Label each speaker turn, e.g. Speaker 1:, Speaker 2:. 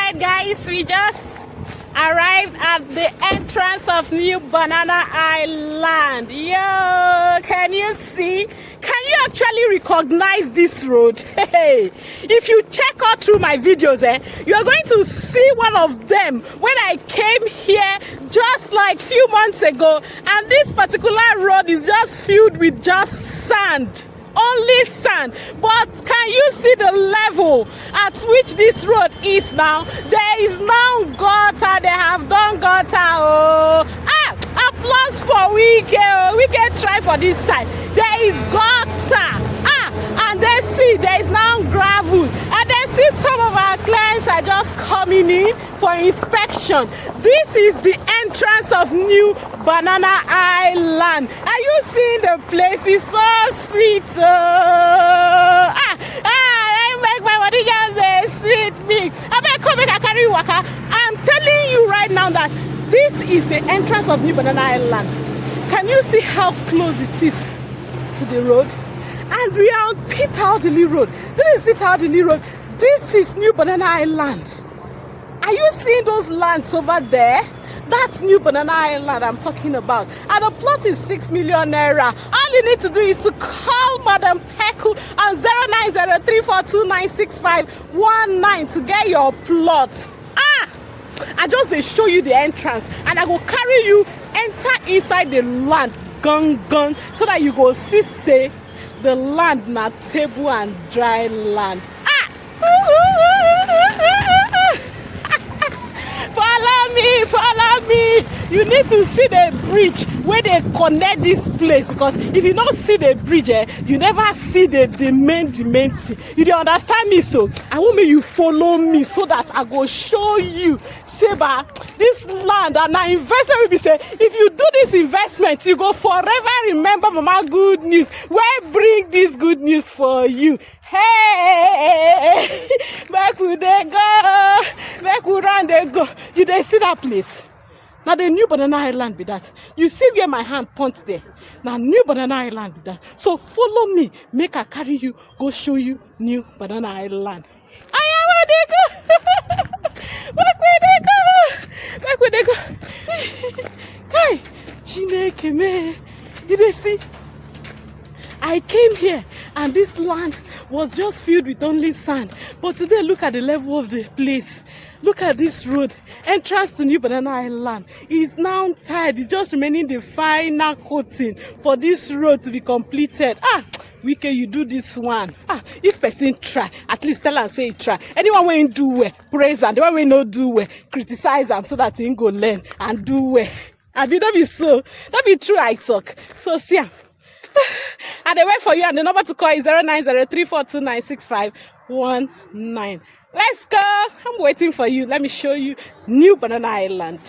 Speaker 1: Alright guys, we just arrived at the entrance of new Banana Island. Yo, can you see? Can you actually recognize this road? Hey, if you check out through my videos, you are going to see one of them when I came here just like few months ago, and this particular road is just filled with just sand. Only sand. But can you see the level at which this road is now? There is now gutter. They have done gutter. Applause for Wike. We can try for this side. There is gutter. And then see, there is now gravel. And then see, some of our clients are just coming in for inspection. This is the entrance of new Banana Island. Are you seeing the place? It's so sweet. I make my body just sweet me. I'm telling you right now that this is the entrance of new Banana Island. Can you see how close it is to the road? And we are on Port-Harcourt Road. This is Port-Harcourt Road. This is new Banana Island. Are you seeing those lands over there? That's new Banana Island I'm talking about. And the plot is 6 million naira. All you need to do is to call Madam Peku on 0903429659 to get your plot. I just they show you the entrance, and I will carry you enter inside the land, gun, so that you go see say the land na table and dry land. Follow me. You need to see the bridge where they connect this place, because if you don't see the bridge, you never see the main thing. You don't understand me? So I want you follow me so that I go show you. Seba, this land and our investment will be say, if you do this investment, you go forever remember Mama good news. Where bring this good news for you? Hey, back we they go, back we run they go. You they see that place? Now the new Banana Island be that. You see where my hand points there. Now new Banana Island be that. So follow me, make I carry you, go show you new Banana Island. I am where they go. Back where they go. Kai, Chineke me. You they see? I came here and this land was just filled with only sand. But today, look at the level of the place. Look at this road. Entrance to New Banana Island is now tied. It's just remaining the final coating for this road to be completed. Wike, you do this one. If person try, at least tell and say try. Anyone when do well, praise and the one when not do well, criticize them so that he can go learn and do well. And don't be so. Don't be true, I talk. So see. And they wait for you, and the number to call is 0903429659. Let's go. I'm waiting for you. Let me show you new Banana Island.